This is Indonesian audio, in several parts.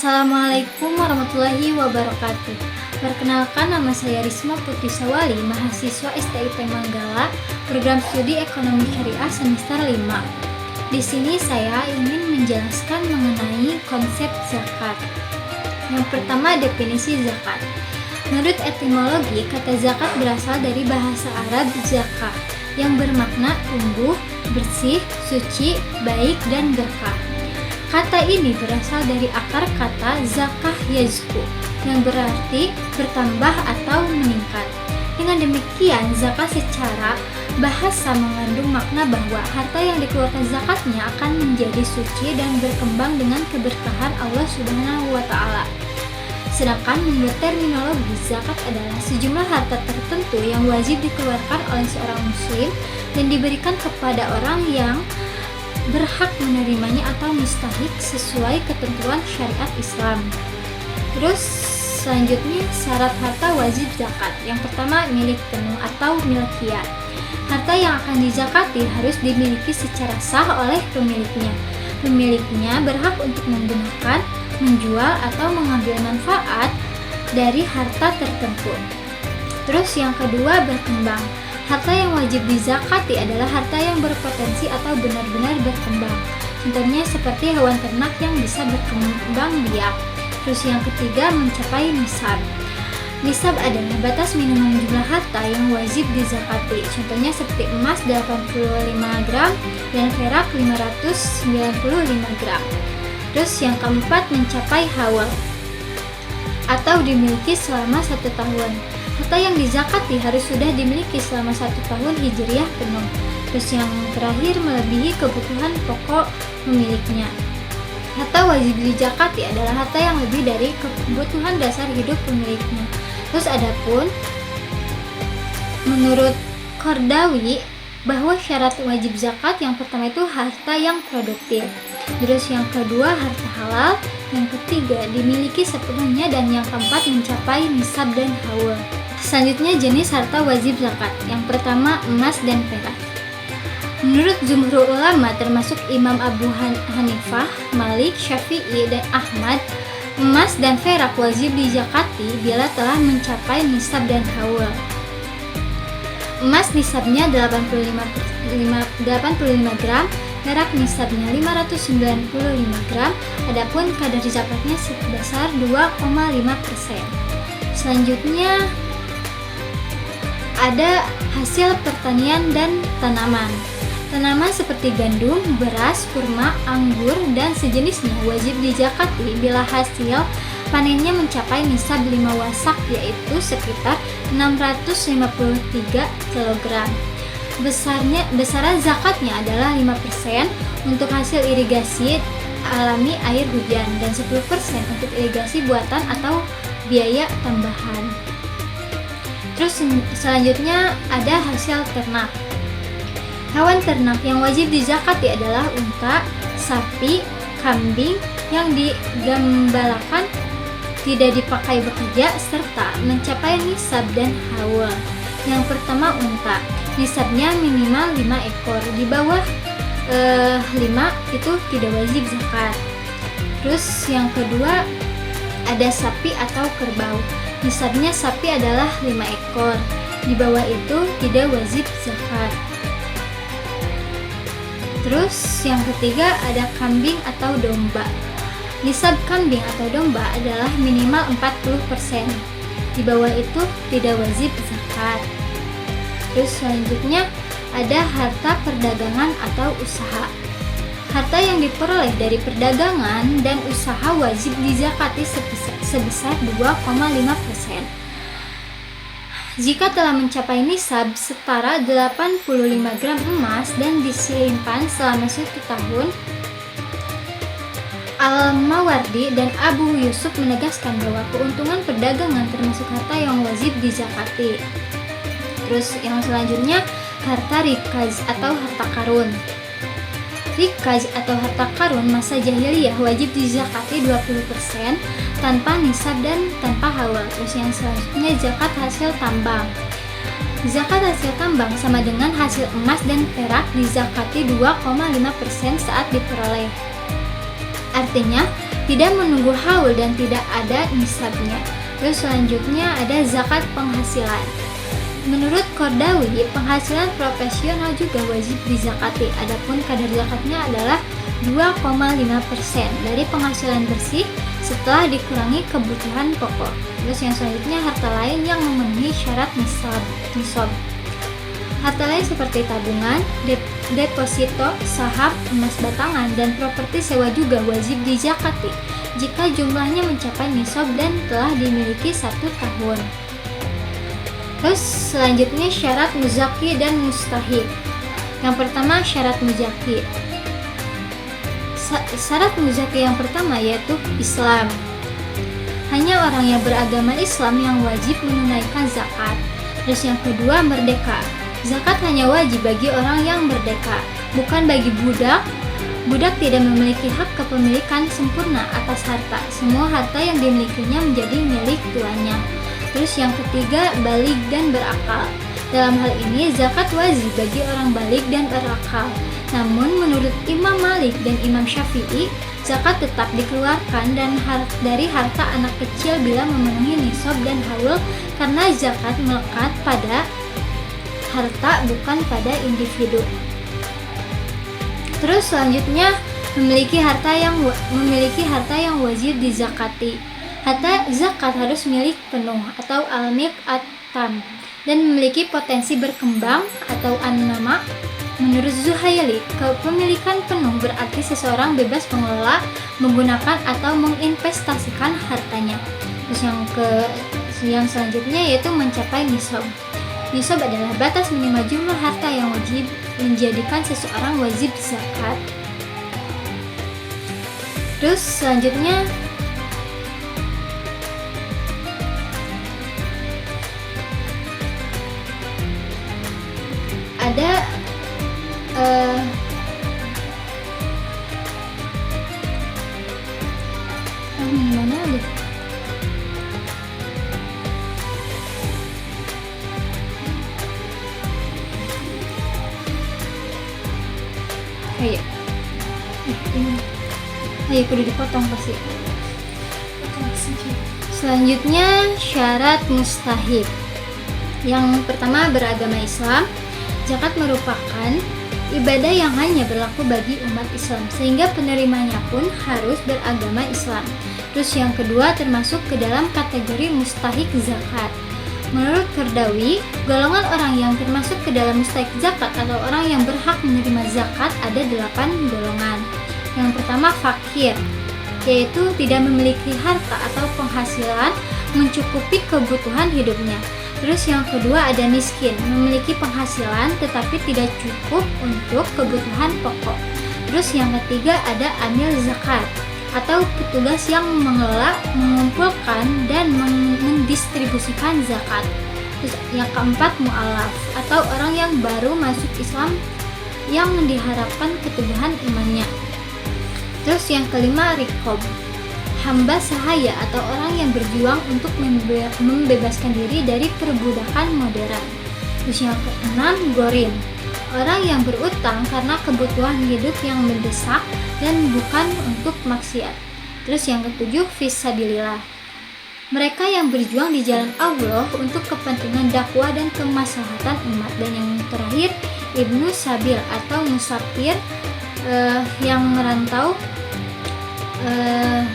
Assalamualaikum warahmatullahi wabarakatuh. Perkenalkan, nama saya Risma Putri Sawali, mahasiswa STIP Manggala, program studi Ekonomi Syariah semester 5. Di sini saya ingin menjelaskan mengenai konsep zakat. Yang pertama, definisi zakat. Menurut etimologi, kata zakat berasal dari bahasa Arab zakah, yang bermakna tumbuh, bersih, suci, baik, dan berkah. Kata ini berasal dari akar kata zakah yazku, yang berarti bertambah atau meningkat. Dengan demikian, zakat secara bahasa mengandung makna bahwa harta yang dikeluarkan zakatnya akan menjadi suci dan berkembang dengan keberkahan Allah Subhanahu wa Ta'ala. Sedangkan menurut terminologi, zakat adalah sejumlah harta tertentu yang wajib dikeluarkan oleh seorang muslim dan diberikan kepada orang yang berhak menerimanya atau mustahik sesuai ketentuan syariat Islam. Terus selanjutnya, syarat harta wajib zakat. Yang pertama, milik penuh atau milkiyah. Harta yang akan dizakati harus dimiliki secara sah oleh pemiliknya. Pemiliknya berhak untuk menggunakan, menjual, atau mengambil manfaat dari harta tertentu. Terus yang kedua, berkembang. Harta yang wajib dizakati adalah harta yang berpotensi atau benar-benar berkembang. Contohnya seperti hewan ternak yang bisa berkembang biak. Terus yang ketiga, mencapai nisab. Nisab adalah batas minimum jumlah harta yang wajib dizakati. Contohnya seperti emas 85 gram dan perak 595 gram. Terus yang keempat, mencapai haul atau dimiliki selama 1 tahun. Harta yang dizakati harus sudah dimiliki selama 1 tahun hijriah penuh. Terus yang terakhir, melebihi kebutuhan pokok pemiliknya. Harta wajib dizakati adalah harta yang lebih dari kebutuhan dasar hidup pemiliknya. Terus adapun menurut Qardawi bahwa syarat wajib zakat yang pertama itu harta yang produktif. Terus yang kedua, harta halal. Yang ketiga, dimiliki sepenuhnya. Dan yang keempat, mencapai nisab dan haul. Selanjutnya, jenis harta wajib zakat. Yang pertama, emas dan perak. Menurut jumhur ulama termasuk Imam Abu Hanifah, Malik, Syafi'i, dan Ahmad, emas dan perak wajib dizakati bila telah mencapai nisab dan haul. Emas nisabnya 85 gram, perak nisabnya 595 gram, adapun kadar zakatnya sebesar 2,5%. Selanjutnya ada hasil pertanian dan tanaman. Tanaman seperti gandum, beras, kurma, anggur, dan sejenisnya wajib dizakati bila hasil panennya mencapai nisab 5 wasak, yaitu sekitar 653 kg. Besaran zakatnya adalah 5% untuk hasil irigasi alami air hujan dan 10% untuk irigasi buatan atau biaya tambahan. Terus selanjutnya ada hasil ternak. Hewan ternak yang wajib dizakati adalah unta, sapi, kambing yang digembalakan, tidak dipakai bekerja, serta mencapai nisab dan haul. Yang pertama, unta. Nisabnya minimal 5 ekor. Di bawah 5 itu tidak wajib zakat. Terus yang kedua, ada sapi atau kerbau. Nisabnya sapi adalah 5 ekor. Di bawah itu tidak wajib zakat. Terus yang ketiga, ada kambing atau domba. Nisab kambing atau domba adalah minimal 40%. Di bawah itu tidak wajib zakat. Terus selanjutnya ada harta perdagangan atau usaha. Harta yang diperoleh dari perdagangan dan usaha wajib dizakati sebesar 2,5%. Jika telah mencapai nisab setara 85 gram emas dan disimpan selama 1 tahun, Al-Mawardi dan Abu Yusuf menegaskan bahwa keuntungan perdagangan termasuk harta yang wajib dizakati. Terus yang selanjutnya, harta rikaz atau harta karun. Rikaz atau harta karun masa jahiliyah wajib dizakati 20% tanpa nisab dan tanpa haul. Terus yang selanjutnya, zakat hasil tambang. Zakat hasil tambang sama dengan hasil emas dan perak dizakati 2,5% saat diperoleh. Artinya, tidak menunggu haul dan tidak ada nisabnya. Terus selanjutnya ada zakat penghasilan. Menurut Qardawi, penghasilan profesional juga wajib dizakati. Adapun kadar zakatnya adalah 2,5% dari penghasilan bersih setelah dikurangi kebutuhan pokok. Terus yang selanjutnya harta lain yang memenuhi syarat nisab. Harta lain seperti tabungan, deposito, saham, emas batangan, dan properti sewa juga wajib dizakati jika jumlahnya mencapai nisab dan telah dimiliki 1 tahun. Terus selanjutnya syarat muzaki dan mustahik. Yang pertama syarat muzaki. Syarat muzaki yang pertama yaitu Islam. Hanya orang yang beragama Islam yang wajib menunaikan zakat. Terus yang kedua merdeka. Zakat hanya wajib bagi orang yang merdeka, bukan bagi budak. Budak tidak memiliki hak kepemilikan sempurna atas harta. Semua harta yang dimilikinya menjadi milik tuannya. Terus yang ketiga, baligh dan berakal. Dalam hal ini, zakat wajib bagi orang baligh dan berakal. Namun, menurut Imam Malik dan Imam Syafi'i, zakat tetap dikeluarkan dari harta anak kecil bila memenuhi nisab dan haul, karena zakat melekat pada harta bukan pada individu. Terus selanjutnya, memiliki harta yang wajib dizakati. Harta zakat harus milik penuh atau al-milk at-tam dan memiliki potensi berkembang atau an-nama. Menurut Zuhaili, kepemilikan penuh berarti seseorang bebas mengelola, menggunakan atau menginvestasikan hartanya. Terus yang selanjutnya yaitu mencapai nisab. Nisab adalah batas minimal jumlah harta yang wajib menjadikan seseorang wajib zakat. Terus selanjutnya ada mana deh? Ayo kudu dipotong pasti. Selanjutnya syarat mustahib. Yang pertama beragama Islam. Zakat merupakan ibadah yang hanya berlaku bagi umat Islam, sehingga penerimanya pun harus beragama Islam. Terus yang kedua termasuk ke dalam kategori mustahik zakat. Menurut Qardawi, golongan orang yang termasuk ke dalam mustahik zakat atau orang yang berhak menerima zakat ada 8 golongan. Yang pertama fakir, yaitu tidak memiliki harta atau penghasilan mencukupi kebutuhan hidupnya. Terus yang kedua ada miskin, memiliki penghasilan tetapi tidak cukup untuk kebutuhan pokok. Terus yang ketiga ada amil zakat atau petugas yang mengelola, mengumpulkan dan mendistribusikan zakat. Terus yang keempat mu'alaf atau orang yang baru masuk Islam yang diharapkan keteguhan imannya. Terus yang kelima riqab, hamba sahaya atau orang yang berjuang untuk membebaskan diri dari perbudakan modern. Terus yang keenam gorim, orang yang berutang karena kebutuhan hidup yang mendesak dan bukan untuk maksiat. Terus yang ketujuh fisabilillah, mereka yang berjuang di jalan Allah untuk kepentingan dakwah dan kemaslahatan umat. Dan yang terakhir ibnu sabil atau musafir, yang merantau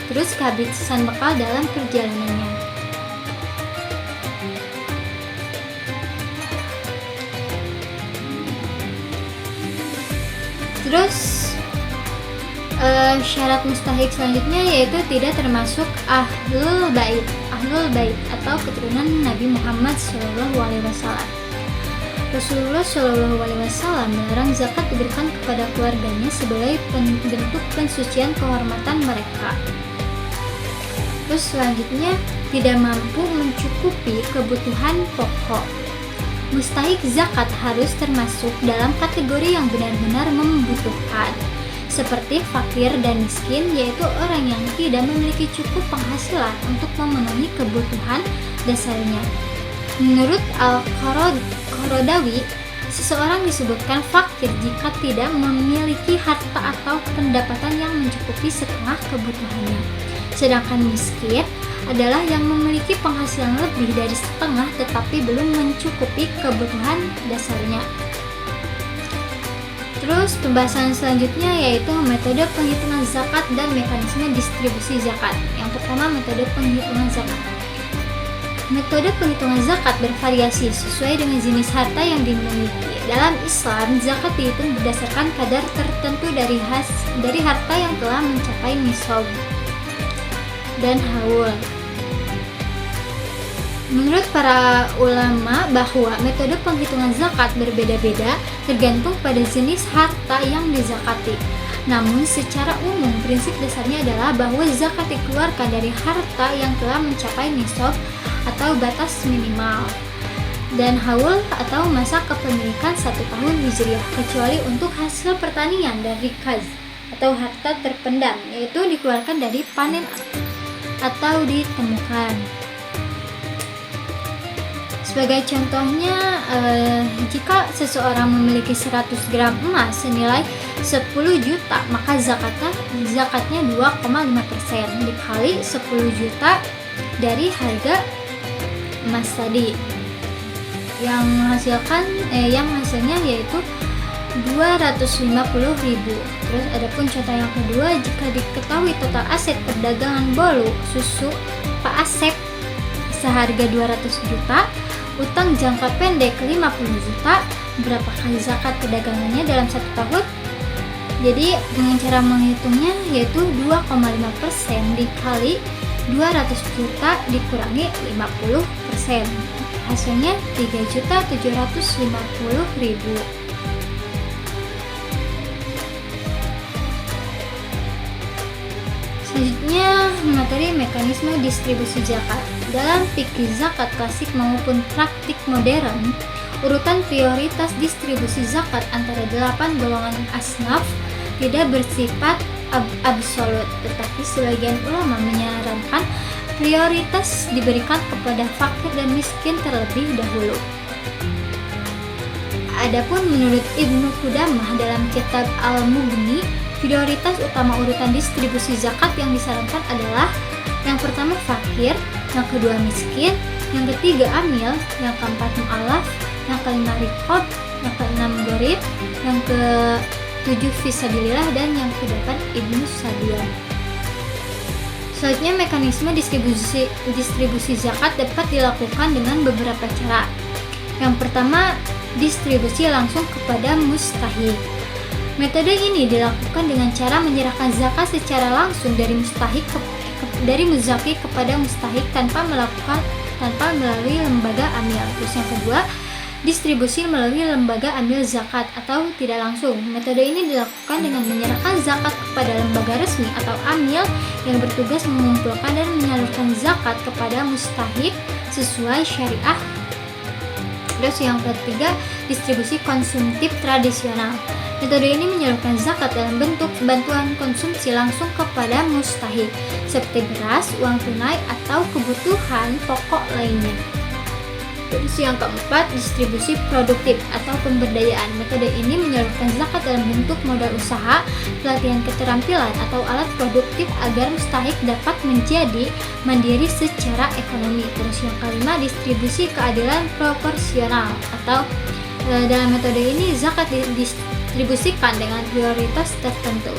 terus kehabisan bekal dalam perjalanannya. Terus syarat mustahik selanjutnya yaitu tidak termasuk ahlul bait atau keturunan Nabi Muhammad SAW. Rasulullah SAW melarang zakat diberikan kepada keluarganya sebagai bentuk pensucian kehormatan mereka. Terus selanjutnya tidak mampu mencukupi kebutuhan pokok. Mustahik zakat harus termasuk dalam kategori yang benar-benar membutuhkan, seperti fakir dan miskin, yaitu orang yang tidak memiliki cukup penghasilan untuk memenuhi kebutuhan dasarnya. Menurut Al-Qaradawi, Seseorang disebutkan fakir jika tidak memiliki harta atau pendapatan yang mencukupi setengah kebutuhannya. Sedangkan miskin adalah yang memiliki penghasilan lebih dari setengah tetapi belum mencukupi kebutuhan dasarnya. Terus pembahasan selanjutnya yaitu metode penghitungan zakat dan mekanisme distribusi zakat. Yang pertama, metode penghitungan zakat. Metode penghitungan zakat bervariasi sesuai dengan jenis harta yang dimiliki. Dalam Islam, zakat dihitung berdasarkan kadar tertentu dari harta yang telah mencapai nisab dan haul. Menurut para ulama bahwa metode penghitungan zakat berbeda-beda tergantung pada jenis harta yang dizakati. Namun secara umum prinsip dasarnya adalah bahwa zakat dikeluarkan dari harta yang telah mencapai nisab atau batas minimal dan haul atau masa kepemilikan 1 tahun hijriah, kecuali untuk hasil pertanian dan rikaz atau harta terpendam, yaitu dikeluarkan dari panen atau ditemukan. Sebagai contohnya, jika seseorang memiliki 100 gram emas senilai 10 juta, maka zakatnya 2,5% dikali 10 juta dari harga emas tadi, yang hasilnya yaitu 250.000. Terus adapun contoh yang kedua, jika diketahui total aset perdagangan bolu susu Pak Asep seharga 200 juta, utang jangka pendek 50 juta, berapakah zakat perdagangannya dalam 1 tahun? Jadi dengan cara menghitungnya yaitu 2,5% dikali 200 juta dikurangi 50%, hasilnya 3.750.000. Selanjutnya, materi mekanisme distribusi zakat. Dalam fikih zakat klasik maupun praktik modern, urutan prioritas distribusi zakat antara 8 golongan asnaf tidak bersifat absolut, tetapi sebagian ulama menyarankan prioritas diberikan kepada fakir dan miskin terlebih dahulu. Adapun menurut Ibnu Qudamah dalam kitab Al-Mughni, prioritas utama urutan distribusi zakat yang disarankan adalah yang pertama fakir, yang kedua miskin, yang ketiga amil, yang keempat mu'alaf, yang kelima riqab, yang keenam gharib, yang ke-7 fisabilillah, dan yang ke-8 ibnu sabil. Selanjutnya, mekanisme distribusi zakat dapat dilakukan dengan beberapa cara. Yang pertama, distribusi langsung kepada mustahik. Metode ini dilakukan dengan cara menyerahkan zakat secara langsung dari muzaki kepada mustahik tanpa melalui lembaga amil. Terus yang kedua, distribusi melalui lembaga amil zakat atau tidak langsung. Metode ini dilakukan dengan menyerahkan zakat kepada lembaga resmi atau amil yang bertugas mengumpulkan dan menyalurkan zakat kepada mustahik sesuai syariah. Terus yang ketiga, distribusi konsumtif tradisional. Metode ini menyalurkan zakat dalam bentuk bantuan konsumsi langsung kepada mustahik, seperti beras, uang tunai, atau kebutuhan pokok lainnya. Terus yang keempat, distribusi produktif atau pemberdayaan. Metode ini menyalurkan zakat dalam bentuk modal usaha, pelatihan keterampilan, atau alat produktif agar mustahik dapat menjadi mandiri secara ekonomi. Terus yang kelima, distribusi keadilan proporsional atau dalam metode ini zakat distribusikan dengan prioritas tertentu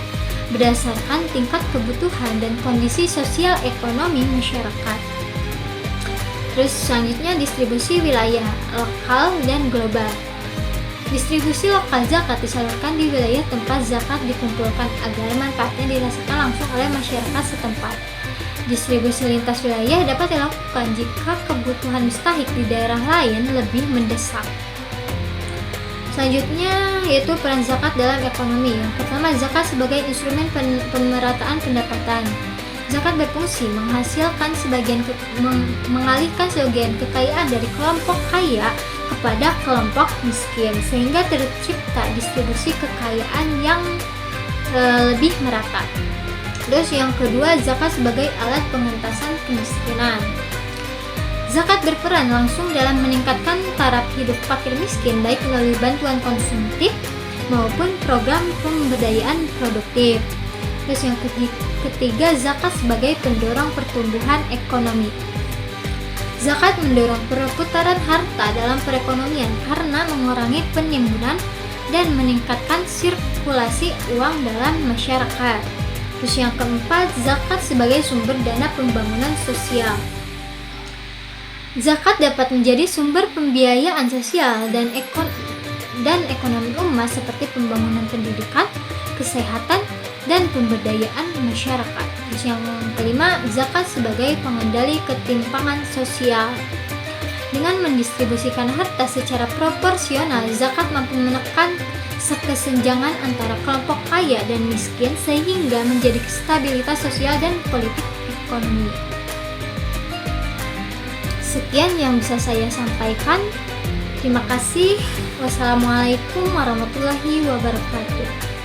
berdasarkan tingkat kebutuhan dan kondisi sosial ekonomi masyarakat. Terus selanjutnya, distribusi wilayah, lokal, dan global. Distribusi lokal zakat disalurkan di wilayah tempat zakat dikumpulkan agar manfaatnya dirasakan langsung oleh masyarakat setempat. Distribusi lintas wilayah dapat dilakukan jika kebutuhan mustahik di daerah lain lebih mendesak. Selanjutnya yaitu peran zakat dalam ekonomi. Yang pertama, zakat sebagai instrumen pemerataan pendapatan. Zakat berfungsi mengalihkan sebagian kekayaan dari kelompok kaya kepada kelompok miskin, sehingga tercipta distribusi kekayaan yang lebih merata. Terus yang kedua, zakat sebagai alat pengentasan kemiskinan. Zakat berperan langsung dalam meningkatkan taraf hidup fakir miskin baik melalui bantuan konsumtif maupun program pemberdayaan produktif. Terus yang ketiga, zakat sebagai pendorong pertumbuhan ekonomi. Zakat mendorong perputaran harta dalam perekonomian karena mengurangi penimbunan dan meningkatkan sirkulasi uang dalam masyarakat. Terus yang keempat, zakat sebagai sumber dana pembangunan sosial. Zakat dapat menjadi sumber pembiayaan sosial dan ekonomi umat seperti pembangunan pendidikan, kesehatan, dan pemberdayaan masyarakat. Terus yang kelima, zakat sebagai pengendali ketimpangan sosial. Dengan mendistribusikan harta secara proporsional, zakat mampu menekan kesenjangan antara kelompok kaya dan miskin sehingga menjadi stabilitas sosial dan politik ekonomi. Sekian yang bisa saya sampaikan. Terima kasih. Wassalamualaikum warahmatullahi wabarakatuh.